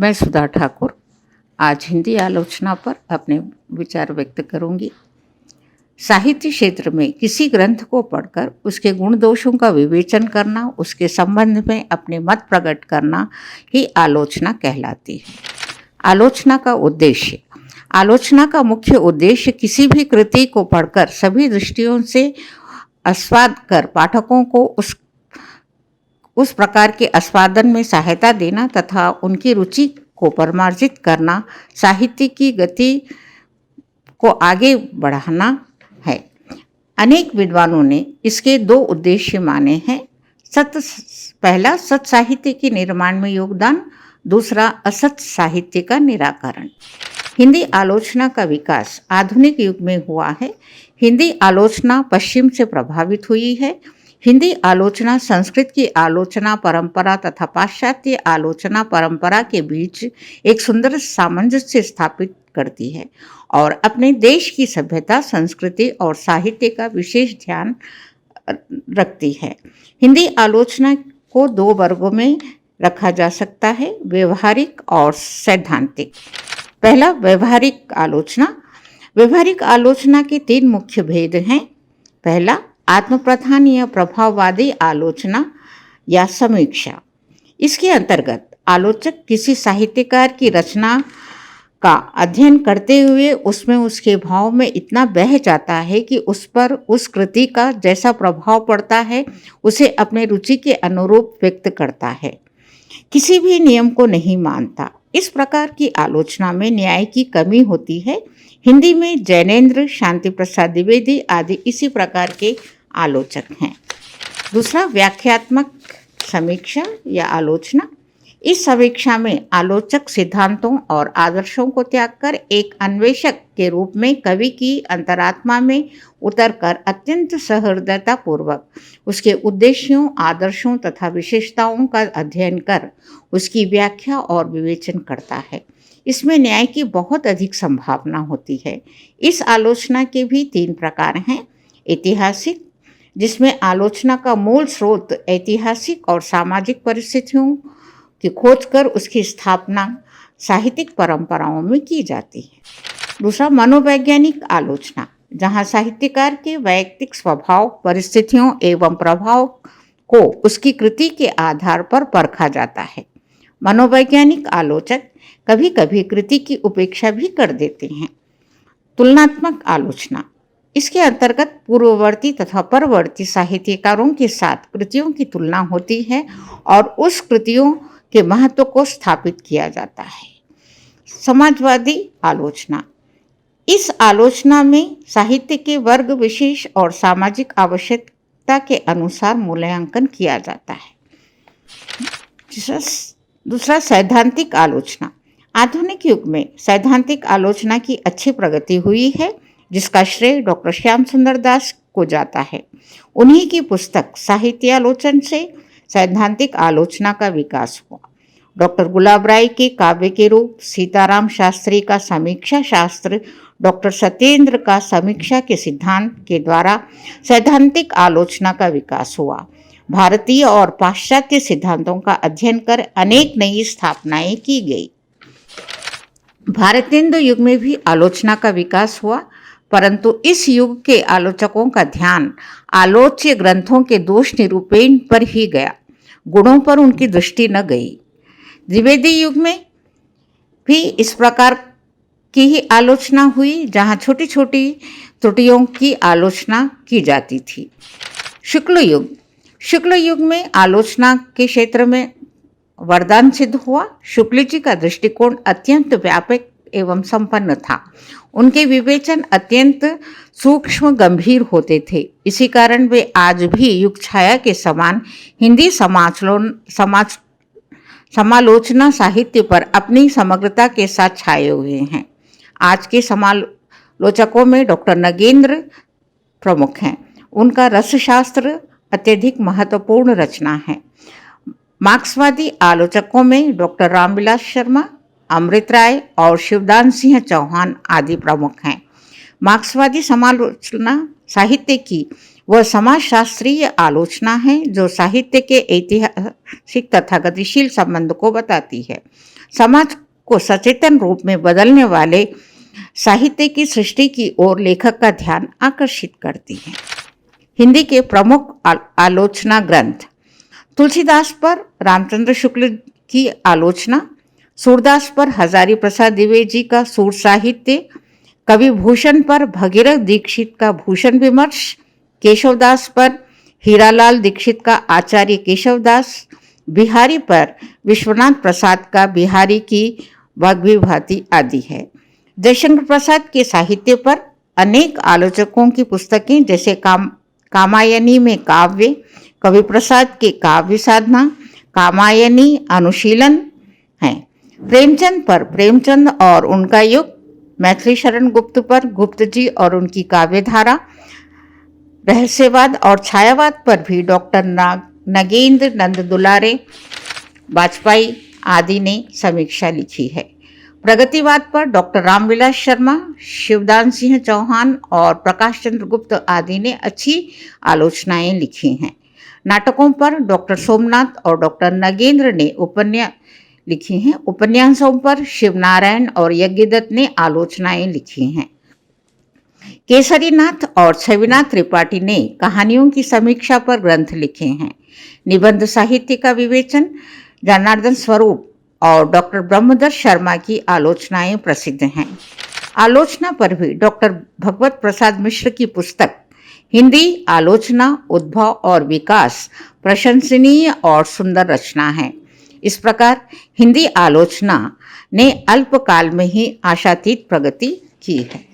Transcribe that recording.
मैं सुधा ठाकुर आज हिंदी आलोचना पर अपने विचार व्यक्त करूंगी। साहित्य क्षेत्र में किसी ग्रंथ को पढ़कर उसके गुण दोषों का विवेचन करना, उसके संबंध में अपने मत प्रकट करना ही आलोचना कहलाती है। आलोचना का मुख्य उद्देश्य किसी भी कृति को पढ़कर सभी दृष्टियों से आस्वाद कर पाठकों को उस प्रकार के आस्वादन में सहायता देना तथा उनकी रुचि को परिमार्जित करना, साहित्य की गति को आगे बढ़ाना है। अनेक विद्वानों ने इसके दो उद्देश्य माने हैं। पहला सत साहित्य के निर्माण में योगदान, दूसरा असत साहित्य का निराकरण। हिंदी आलोचना का विकास आधुनिक युग में हुआ है। हिंदी आलोचना पश्चिम से प्रभावित हुई है। हिंदी आलोचना संस्कृत की आलोचना परंपरा तथा पाश्चात्य आलोचना परंपरा के बीच एक सुंदर सामंजस्य स्थापित करती है और अपने देश की सभ्यता, संस्कृति और साहित्य का विशेष ध्यान रखती है। हिंदी आलोचना को दो वर्गों में रखा जा सकता है, व्यवहारिक और सैद्धांतिक। पहला, व्यवहारिक आलोचना। व्यवहारिक आलोचना के तीन मुख्य भेद हैं। पहला, आत्मप्रधान या प्रभाववादी आलोचना या समीक्षा। इसके अंतर्गत आलोचक किसी साहित्यकार की रचना का अध्ययन करते हुए उसमें उसके भाव में इतना बह जाता है कि उस पर उस कृति का जैसा प्रभाव पड़ता है उसे अपने रुचि के अनुरूप व्यक्त करता है, किसी भी नियम को नहीं मानता। इस प्रकार की आलोचना में न्याय की कमी होती है। हिंदी में जैनेन्द्र, शांति प्रसाद द्विवेदी आदि इसी प्रकार के आलोचक हैं। दूसरा, व्याख्यात्मक समीक्षा या आलोचना। इस समीक्षा में आलोचक सिद्धांतों और आदर्शों को त्याग कर एक अन्वेषक के रूप में कवि की अंतरात्मा में उतरकर अत्यंत सहृदयता पूर्वक उसके उद्देश्यों, आदर्शों तथा विशेषताओं का अध्ययन कर उसकी व्याख्या और विवेचन करता है। इसमें न्याय की बहुत अधिक संभावना होती है। इस आलोचना के भी तीन प्रकार हैं। ऐतिहासिक, जिसमें आलोचना का मूल स्रोत ऐतिहासिक और सामाजिक परिस्थितियों की खोज कर उसकी स्थापना साहित्यिक परंपराओं में की जाती है। दूसरा, मनोवैज्ञानिक आलोचना, जहाँ साहित्यकार के वैयक्तिक स्वभाव, परिस्थितियों एवं प्रभाव को उसकी कृति के आधार पर परखा जाता है। मनोवैज्ञानिक आलोचक कभी कभी कृति की उपेक्षा भी कर देते हैं। तुलनात्मक आलोचना, इसके अंतर्गत पूर्ववर्ती तथा परवर्ती साहित्यकारों के साथ कृतियों की तुलना होती है और उस कृतियों के महत्व को स्थापित किया जाता है। समाजवादी आलोचना, इस आलोचना में साहित्य के वर्ग विशेष और सामाजिक आवश्यकता के अनुसार मूल्यांकन किया जाता है। दूसरा, सैद्धांतिक आलोचना। आधुनिक युग में सैद्धांतिक आलोचना की अच्छी प्रगति हुई है, जिसका श्रेय डॉक्टर श्याम सुंदर दास को जाता है। उन्हीं की पुस्तक साहित्यालोचन से सैद्धांतिक आलोचना का विकास हुआ। डॉक्टर गुलाब राय के काव्य के रूप, सीताराम शास्त्री का समीक्षा शास्त्र, डॉक्टर सत्येंद्र का समीक्षा के सिद्धांत के द्वारा सैद्धांतिक आलोचना का विकास हुआ। भारतीय और पाश्चात्य सिद्धांतों का अध्ययन कर अनेक नई स्थापनाएं की गई। भारतेंदु युग में भी आलोचना का विकास हुआ, परंतु इस युग के आलोचकों का ध्यान आलोच्य ग्रंथों के दोष निरूपण पर ही गया, गुणों पर उनकी दृष्टि न गई। द्विवेदी युग में भी इस प्रकार की ही आलोचना हुई, जहाँ छोटी छोटी त्रुटियों की आलोचना की जाती थी। शुक्ल युग में आलोचना के क्षेत्र में वरदान सिद्ध हुआ। शुक्ल जी का दृष्टिकोण अत्यंत व्यापक एवं संपन्न था। उनके विवेचन अत्यंत सूक्ष्म गंभीर होते थे। इसी कारण वे आज भी युग छाया के समान हिंदी समालोचना साहित्य पर अपनी समग्रता के साथ छाए हुए हैं। आज के समालोचकों में डॉक्टर नगेंद्र प्रमुख हैं। उनका रसशास्त्र अत्यधिक महत्वपूर्ण रचना है। मार्क्सवादी आलोचकों में डॉक्टर रामविलास शर्मा, अमृत राय और शिवदान सिंह चौहान आदि प्रमुख हैं। मार्क्सवादी समालोचना साहित्य की वह समाजशास्त्रीय आलोचना है जो साहित्य के ऐतिहासिक तथा गतिशील संबंध को बताती है। समाज को सचेतन रूप में बदलने वाले साहित्य की सृष्टि की ओर लेखक का ध्यान आकर्षित करती है। हिंदी के प्रमुख आलोचना ग्रंथ: तुलसीदास पर रामचंद्र शुक्ल की आलोचना, सूरदास पर हजारी प्रसाद द्विवेदी का सूर साहित्य, कवि भूषण पर भगीरथ दीक्षित का भूषण विमर्श, केशवदास पर हीरालाल दीक्षित का आचार्य केशवदास, बिहारी पर विश्वनाथ प्रसाद का बिहारी की वाग्विभाति आदि है। जयशंकर प्रसाद के साहित्य पर अनेक आलोचकों की पुस्तकें जैसे कामायनी में काव्य, कवि प्रसाद के काव्य साधना, कामायनी अनुशीलन हैं। प्रेमचंद पर प्रेमचंद और उनका युग, मैथिली शरण गुप्त पर गुप्त जी और उनकी काव्यधारा, रहस्यवाद और छायावाद पर भी डॉक्टर नगेंद्र नंद दुलारे वाजपेयी आदि ने समीक्षा लिखी है। प्रगतिवाद पर डॉक्टर रामविलास शर्मा, शिवदान सिंह चौहान और प्रकाश चंद्र गुप्त आदि ने अच्छी आलोचनाएं लिखी हैं। नाटकों पर डॉक्टर सोमनाथ और डॉक्टर नगेंद्र ने उपन्यास लिखी हैं। उपन्यासों पर शिवनारायण और यज्ञदत्त ने आलोचनाएं लिखी हैं। केसरीनाथ और छविनाथ त्रिपाठी ने कहानियों की समीक्षा पर ग्रंथ लिखे हैं। निबंध साहित्य का विवेचन जनार्दन स्वरूप और डॉक्टर ब्रह्मदत्त शर्मा की आलोचनाएं प्रसिद्ध हैं। आलोचना पर भी डॉक्टर भगवत प्रसाद मिश्र की पुस्तक हिंदी आलोचना उद्भव और विकास प्रशंसनीय और सुंदर रचना है। इस प्रकार हिंदी आलोचना ने अल्पकाल में ही आशातीत प्रगति की है।